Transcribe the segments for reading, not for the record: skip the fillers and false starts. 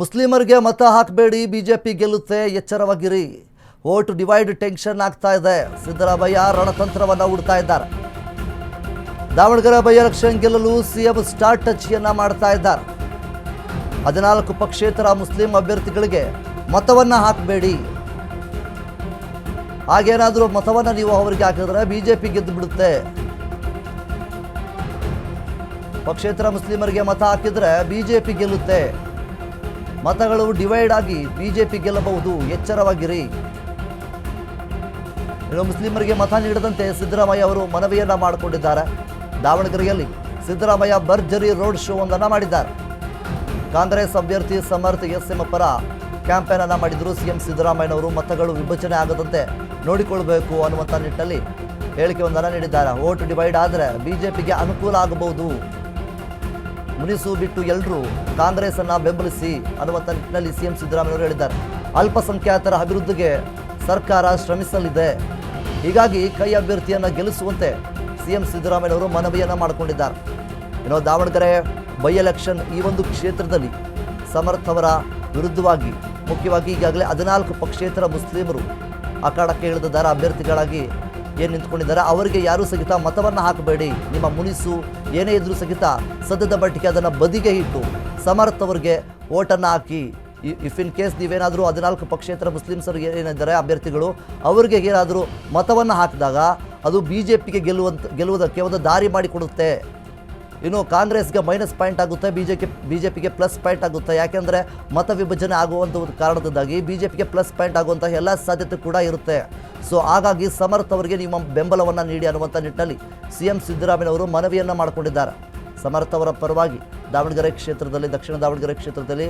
ಮುಸ್ಲಿಮರಿಗೆ ಮತ ಹಾಕಬೇಡಿ, ಬಿಜೆಪಿ ಗೆಲ್ಲುತ್ತೆ, ಎಚ್ಚರವಾಗಿರಿ. ವೋಟ್ ಡಿವೈಡ್ ಟೆನ್ಷನ್ ಆಗ್ತಾ ಇದೆ. ಸಿದ್ದರಾಮಯ್ಯ ರಣತಂತ್ರವನ್ನು ಹೂಡ್ತಾ ಇದ್ದಾರೆ. ದಾವಣಗೆರೆ ಬೈ ಎಲೆಕ್ಷನ್ ಗೆಲ್ಲಲು ಸಿಎಂ ಸ್ಟಾರ್ಟ್ ಟಚ್ಯನ್ನ ಮಾಡ್ತಾ ಇದ್ದಾರೆ. 14 ಪಕ್ಷೇತರ ಮುಸ್ಲಿಂ ಅಭ್ಯರ್ಥಿಗಳಿಗೆ ಮತವನ್ನ ಹಾಕಬೇಡಿ. ಹಾಗೇನಾದರೂ ಮತವನ್ನ ನೀವು ಅವರಿಗೆ ಹಾಕಿದ್ರೆ ಬಿಜೆಪಿ ಗೆದ್ದು ಬಿಡುತ್ತೆ. ಪಕ್ಷೇತರ ಮುಸ್ಲಿಮರಿಗೆ ಮತ ಹಾಕಿದ್ರೆ ಬಿಜೆಪಿ ಗೆಲ್ಲುತ್ತೆ. ಮತಗಳು ಡಿವೈಡ್ ಆಗಿ ಬಿಜೆಪಿ ಗೆಲ್ಲಬಹುದು, ಎಚ್ಚರವಾಗಿರಿ. ಇನ್ನು ಮುಸ್ಲಿಮರಿಗೆ ಮತ ನೀಡದಂತೆ ಸಿದ್ದರಾಮಯ್ಯ ಅವರು ಮನವಿಯನ್ನ ಮಾಡಿಕೊಂಡಿದ್ದಾರೆ. ದಾವಣಗೆರೆಯಲ್ಲಿ ಸಿದ್ದರಾಮಯ್ಯ ಭರ್ಜರಿ ರೋಡ್ ಶೋ ಒಂದನ್ನು ಮಾಡಿದ್ದಾರೆ. ಕಾಂಗ್ರೆಸ್ ಅಭ್ಯರ್ಥಿ ಸಮರ್ಥ ಎಸ್ಎಂ ಪರ ಕ್ಯಾಂಪೇನ್ ಅನ್ನ ಮಾಡಿದ್ರು. ಸಿಎಂ ಸಿದ್ದರಾಮಯ್ಯನವರು ಮತಗಳು ವಿಭಜನೆ ಆಗದಂತೆ ನೋಡಿಕೊಳ್ಳಬೇಕು ಅನ್ನುವಂಥ ನಿಟ್ಟಿನಲ್ಲಿ ಹೇಳಿಕೆ ಒಂದನ್ನು ನೀಡಿದ್ದಾರೆ. ವೋಟ್ ಡಿವೈಡ್ ಆದರೆ ಬಿಜೆಪಿಗೆ ಅನುಕೂಲ ಆಗಬಹುದು. ಮುನಿಸು ಬಿಟ್ಟು ಎಲ್ಲರೂ ಕಾಂಗ್ರೆಸ್ ಅನ್ನ ಬೆಂಬಲಿಸಿ ಅನ್ನುವಂಥ ನಿಟ್ಟಿನಲ್ಲಿ ಸಿಎಂ ಸಿದ್ದರಾಮಯ್ಯವರು ಹೇಳಿದ್ದಾರೆ. ಅಲ್ಪಸಂಖ್ಯಾತರ ಅಭಿವೃದ್ಧಿಗೆ ಸರ್ಕಾರ ಶ್ರಮಿಸಲಿದೆ. ಹೀಗಾಗಿ ಕೈ ಅಭ್ಯರ್ಥಿಯನ್ನ ಗೆಲ್ಲಿಸುವಂತೆ ಸಿಎಂ ಸಿದ್ದರಾಮಯ್ಯವರು ಮನವಿಯನ್ನ ಮಾಡಿಕೊಂಡಿದ್ದಾರೆ. ಇನ್ನು ದಾವಣಗೆರೆ ಬೈ ಎಲೆಕ್ಷನ್ ಈ ಒಂದು ಕ್ಷೇತ್ರದಲ್ಲಿ ಸಮರ್ಥ ಅವರ ವಿರುದ್ಧವಾಗಿ ಮುಖ್ಯವಾಗಿ ಈಗಾಗಲೇ 14 ಪಕ್ಷೇತರ ಮುಸ್ಲಿಮರು ಅಖಾಡಕ್ಕೆ ಇಳಿದಿದ್ದಾರೆ. ಅಭ್ಯರ್ಥಿಗಳಾಗಿ ಏನು ನಿಂತ್ಕೊಂಡಿದ್ದಾರೆ ಅವರಿಗೆ ಯಾರೂ ಸಹಿತ ಮತವನ್ನು ಹಾಕಬೇಡಿ. ನಿಮ್ಮ ಮುನಿಸು ಏನೇ ಇದ್ರೂ ಸಹಿತ ಸದ್ಯದ ಮಟ್ಟಿಗೆ ಅದನ್ನು ಬದಿಗೆ ಇಟ್ಟು ಸಮರ್ಥ ಅವರಿಗೆ ವೋಟನ್ನು ಹಾಕಿ. ಇಫ್ ಇನ್ ಕೇಸ್ ನೀವೇನಾದರೂ 14 ಪಕ್ಷೇತರ ಮುಸ್ಲಿಮ್ಸರು ಏನಿದ್ದಾರೆ ಅಭ್ಯರ್ಥಿಗಳು ಅವರಿಗೆ ಏನಾದರೂ ಮತವನ್ನು ಹಾಕಿದಾಗ ಅದು ಬಿಜೆಪಿಗೆ ಗೆಲ್ಲುವುದಕ್ಕೆ ಒಂದು ದಾರಿ ಮಾಡಿಕೊಡುತ್ತೆ. ಇನ್ನು ಕಾಂಗ್ರೆಸ್ಗೆ ಮೈನಸ್ ಪಾಯಿಂಟ್ ಆಗುತ್ತೆ, ಬಿಜೆಪಿಗೆ ಪ್ಲಸ್ ಪಾಯಿಂಟ್ ಆಗುತ್ತೆ. ಯಾಕೆಂದರೆ ಮತ ವಿಭಜನೆ ಆಗುವಂಥ ಒಂದು ಕಾರಣದಿಂದಾಗಿ ಬಿಜೆಪಿಗೆ ಪ್ಲಸ್ ಪಾಯಿಂಟ್ ಆಗುವಂಥ ಎಲ್ಲ ಸಾಧ್ಯತೆ ಕೂಡ ಇರುತ್ತೆ. ಸೊ ಹಾಗಾಗಿ ಸಮರ್ಥ ಅವರಿಗೆ ನಿಮ್ಮ ಬೆಂಬಲವನ್ನು ನೀಡಿ ಅನ್ನುವಂಥ ನಿಟ್ಟಿನಲ್ಲಿ ಸಿಎಂ ಸಿದ್ದರಾಮಯ್ಯವರು ಮನವಿಯನ್ನು ಮಾಡಿಕೊಂಡಿದ್ದಾರೆ. ಸಮರ್ಥ ಅವರ ಪರವಾಗಿ ದಾವಣಗೆರೆ ಕ್ಷೇತ್ರದಲ್ಲಿ, ದಕ್ಷಿಣ ದಾವಣಗೆರೆ ಕ್ಷೇತ್ರದಲ್ಲಿ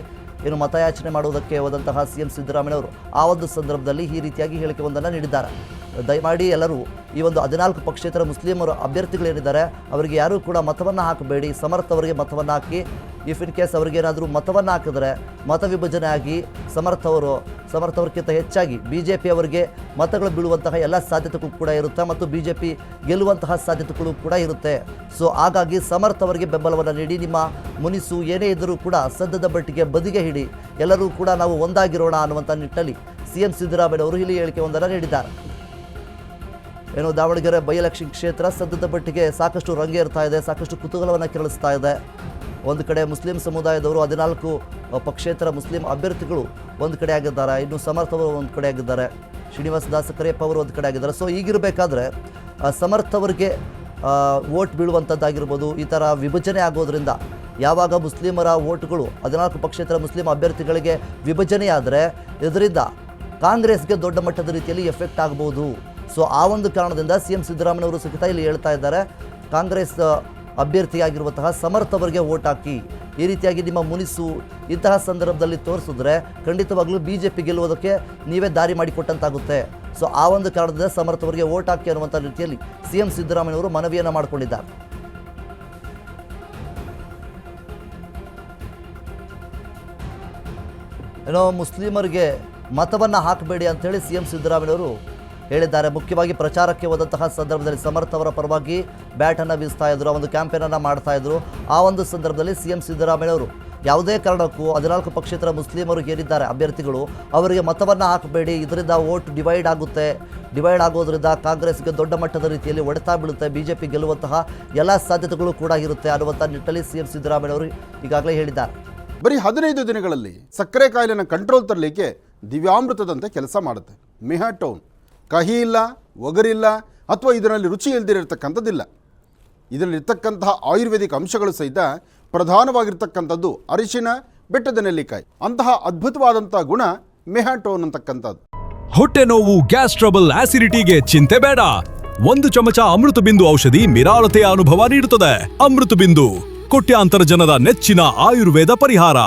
ಏನು ಮತಯಾಚನೆ ಮಾಡುವುದಕ್ಕೆ ಹೋದಂತಹ ಸಿಎಂ ಸಿದ್ದರಾಮಯ್ಯವರು ಆ ಒಂದು ಸಂದರ್ಭದಲ್ಲಿ ಈ ರೀತಿಯಾಗಿ ಹೇಳಿಕೆ ಒಂದನ್ನು ನೀಡಿದ್ದಾರೆ. ದಯಮಾಡಿ ಎಲ್ಲರೂ ಈ ಒಂದು 14 ಪಕ್ಷೇತರ ಮುಸ್ಲಿಮರು ಅಭ್ಯರ್ಥಿಗಳೇನಿದ್ದಾರೆ ಅವರಿಗೆ ಯಾರೂ ಕೂಡ ಮತವನ್ನು ಹಾಕಬೇಡಿ. ಸಮರ್ಥ ಅವರಿಗೆ ಮತವನ್ನು ಹಾಕಿ. ಇಫ್ ಇನ್ ಕೇಸ್ ಅವರಿಗೇನಾದರೂ ಮತವನ್ನು ಹಾಕಿದ್ರೆ ಮತ ವಿಭಜನೆ ಆಗಿ ಸಮರ್ಥ ಅವರಿಗಿಂತ ಹೆಚ್ಚಾಗಿ ಬಿಜೆಪಿ ಅವರಿಗೆ ಮತಗಳು ಬೀಳುವಂತಹ ಎಲ್ಲ ಸಾಧ್ಯತೆಗಳು ಕೂಡ ಇರುತ್ತೆ ಮತ್ತು ಬಿಜೆಪಿ ಗೆಲ್ಲುವಂತಹ ಸಾಧ್ಯತೆಗಳು ಕೂಡ ಇರುತ್ತೆ. ಸೊ ಹಾಗಾಗಿ ಸಮರ್ಥ ಅವರಿಗೆ ಬೆಂಬಲವನ್ನು ನೀಡಿ. ನಿಮ್ಮ ಮುನಿಸು ಏನೇ ಇದ್ದರೂ ಕೂಡ ಸದ್ಯದ ಮಟ್ಟಿಗೆ ಬದಿಗೆ ಹಿಡಿ. ಎಲ್ಲರೂ ಕೂಡ ನಾವು ಒಂದಾಗಿರೋಣ ಅನ್ನುವಂಥ ನಿಟ್ಟಿನಲ್ಲಿ ಸಿಎಂ ಸಿದ್ದರಾಮಯ್ಯವರು ಇಲ್ಲಿ ಹೇಳಿಕೆ ಒಂದನ್ನು ನೀಡಿದ್ದಾರೆ. ಏನು ದಾವಣಗೆರೆ ಬೈ ಎಲೆಕ್ಷನ್ ಕ್ಷೇತ್ರ ಸದ್ಯದ ಮಟ್ಟಿಗೆ ಸಾಕಷ್ಟು ರಂಗೇರ್ತಾ ಇದೆ, ಸಾಕಷ್ಟು ಕುತೂಹಲವನ್ನು ಕೆರಳಿಸ್ತಾ ಇದೆ. ಒಂದು ಕಡೆ ಮುಸ್ಲಿಂ ಸಮುದಾಯದವರು 14 ಪಕ್ಷೇತರ ಮುಸ್ಲಿಂ ಅಭ್ಯರ್ಥಿಗಳು ಒಂದು ಕಡೆ ಆಗಿದ್ದಾರೆ. ಇನ್ನು ಸಮರ್ಥ ಅವರು ಒಂದು ಕಡೆ ಆಗಿದ್ದಾರೆ. ಶ್ರೀನಿವಾಸ ದಾಸ ಕರಿಯಪ್ಪ ಅವರು ಒಂದು ಕಡೆ ಆಗಿದ್ದಾರೆ. ಸೊ ಈಗಿರಬೇಕಾದ್ರೆ ಸಮರ್ಥ ಅವರಿಗೆ ವೋಟ್ ಬೀಳುವಂಥದ್ದಾಗಿರ್ಬೋದು. ಈ ಥರ ವಿಭಜನೆ ಆಗೋದ್ರಿಂದ ಯಾವಾಗ ಮುಸ್ಲಿಮರ ವೋಟ್ಗಳು 14 ಪಕ್ಷೇತರ ಮುಸ್ಲಿಂ ಅಭ್ಯರ್ಥಿಗಳಿಗೆ ವಿಭಜನೆಯಾದರೆ ಇದರಿಂದ ಕಾಂಗ್ರೆಸ್ಗೆ ದೊಡ್ಡ ಮಟ್ಟದ ರೀತಿಯಲ್ಲಿ ಎಫೆಕ್ಟ್ ಆಗಬಹುದು. ಸೊ ಆ ಒಂದು ಕಾರಣದಿಂದ ಸಿಎಂ ಸಿದ್ದರಾಮಯ್ಯವರು ಸಹಿತ ಇಲ್ಲಿ ಹೇಳ್ತಾ ಇದ್ದಾರೆ, ಕಾಂಗ್ರೆಸ್ ಅಭ್ಯರ್ಥಿಯಾಗಿರುವಂತಹ ಸಮರ್ಥ ಅವರಿಗೆ ವೋಟ್ ಹಾಕಿ. ಈ ರೀತಿಯಾಗಿ ನಿಮ್ಮ ಮುನಿಸು ಇಂತಹ ಸಂದರ್ಭದಲ್ಲಿ ತೋರಿಸಿದ್ರೆ ಖಂಡಿತವಾಗ್ಲೂ ಬಿಜೆಪಿ ಗೆಲ್ಲುವುದಕ್ಕೆ ನೀವೇ ದಾರಿ ಮಾಡಿಕೊಟ್ಟಂತಾಗುತ್ತೆ. ಸೊ ಆ ಒಂದು ಕಾರಣದಿಂದ ಸಮರ್ಥ ಅವರಿಗೆ ವೋಟ್ ಹಾಕಿ ಅನ್ನುವಂಥ ರೀತಿಯಲ್ಲಿ ಸಿಎಂ ಸಿದ್ದರಾಮಯ್ಯವರು ಮನವಿಯನ್ನು ಮಾಡಿಕೊಂಡಿದ್ದಾರೆ. ಏನೋ ಮುಸ್ಲಿಮರಿಗೆ ಮತವನ್ನು ಹಾಕಬೇಡಿ ಅಂತೇಳಿ ಸಿಎಂ ಸಿದ್ದರಾಮಯ್ಯವರು ಹೇಳಿದ್ದಾರೆ. ಮುಖ್ಯವಾಗಿ ಪ್ರಚಾರಕ್ಕೆ ಹೋದಂತಹ ಸಂದರ್ಭದಲ್ಲಿ ಸಮರ್ಥ ಅವರ ಪರವಾಗಿ ಬ್ಯಾಟನ್ನು ಬೀಸ್ತಾ ಇದ್ರು, ಒಂದು ಕ್ಯಾಂಪೇನನ್ನು ಮಾಡ್ತಾ ಇದ್ರು. ಆ ಒಂದು ಸಂದರ್ಭದಲ್ಲಿ ಸಿಎಂ ಸಿದ್ದರಾಮಯ್ಯವರು ಯಾವುದೇ ಕಾರಣಕ್ಕೂ 14 ಪಕ್ಷೇತರ ಮುಸ್ಲಿಮರು ಏನಿದ್ದಾರೆ ಅಭ್ಯರ್ಥಿಗಳು ಅವರಿಗೆ ಮತವನ್ನು ಹಾಕಬೇಡಿ, ಇದರಿಂದ ವೋಟ್ ಡಿವೈಡ್ ಆಗುತ್ತೆ, ಡಿವೈಡ್ ಆಗೋದ್ರಿಂದ ಕಾಂಗ್ರೆಸ್ಗೆ ದೊಡ್ಡ ಮಟ್ಟದ ರೀತಿಯಲ್ಲಿ ಹೊಡೆತ ಬೀಳುತ್ತೆ, ಬಿಜೆಪಿ ಗೆಲ್ಲುವಂತಹ ಎಲ್ಲ ಸಾಧ್ಯತೆಗಳು ಕೂಡ ಇರುತ್ತೆ ಅನ್ನುವಂಥ ನಿಟ್ಟಿನಲ್ಲಿ ಸಿಎಂ ಸಿದ್ದರಾಮಯ್ಯವರು ಈಗಾಗಲೇ ಹೇಳಿದ್ದಾರೆ. ಬರೀ 15 ದಿನಗಳಲ್ಲಿ ಸಕ್ಕರೆ ಕಾಯಿಲೆನ ಕಂಟ್ರೋಲ್ ತರಲಿಕ್ಕೆ ದಿವ್ಯಾಮೃತದಂತೆ ಕೆಲಸ ಮಾಡುತ್ತೆ ಮೆಹಾಟೋನ್. ಕಹಿ ಇಲ್ಲ, ಒಗರಿಲ್ಲ ಅಥವಾ ಇದರಲ್ಲಿ ರುಚಿ ಇಲ್ದಿರತಕ್ಕಂಥದ್ದಿಲ್ಲ. ಇದರಲ್ಲಿರ್ತಕ್ಕಂತಹ ಆಯುರ್ವೇದಿಕ್ ಅಂಶಗಳು ಸಹಿತ ಪ್ರಧಾನವಾಗಿರ್ತಕ್ಕಂಥದ್ದು ಅರಿಶಿನ, ಬೆಟ್ಟದ ನೆಲ್ಲಿಕಾಯಿ. ಅಂತಹ ಅದ್ಭುತವಾದಂಥ ಗುಣ ಮೆಹಾಟೋನ್ ಅಂತಕ್ಕಂಥದ್ದು. ಹೊಟ್ಟೆ ನೋವು, ಗ್ಯಾಸ್ ಟ್ರಬಲ್, ಆಸಿಡಿಟಿಗೆ ಚಿಂತೆ ಬೇಡ. 1 ಚಮಚ ಅಮೃತ ಬಿಂದು ಔಷಧಿ ನಿರಾಳತೆಯ ಅನುಭವ ನೀಡುತ್ತದೆ. ಅಮೃತ ಬಿಂದು, ಕೋಟ್ಯಾಂತರ ಜನರ ನೆಚ್ಚಿನ ಆಯುರ್ವೇದ ಪರಿಹಾರ.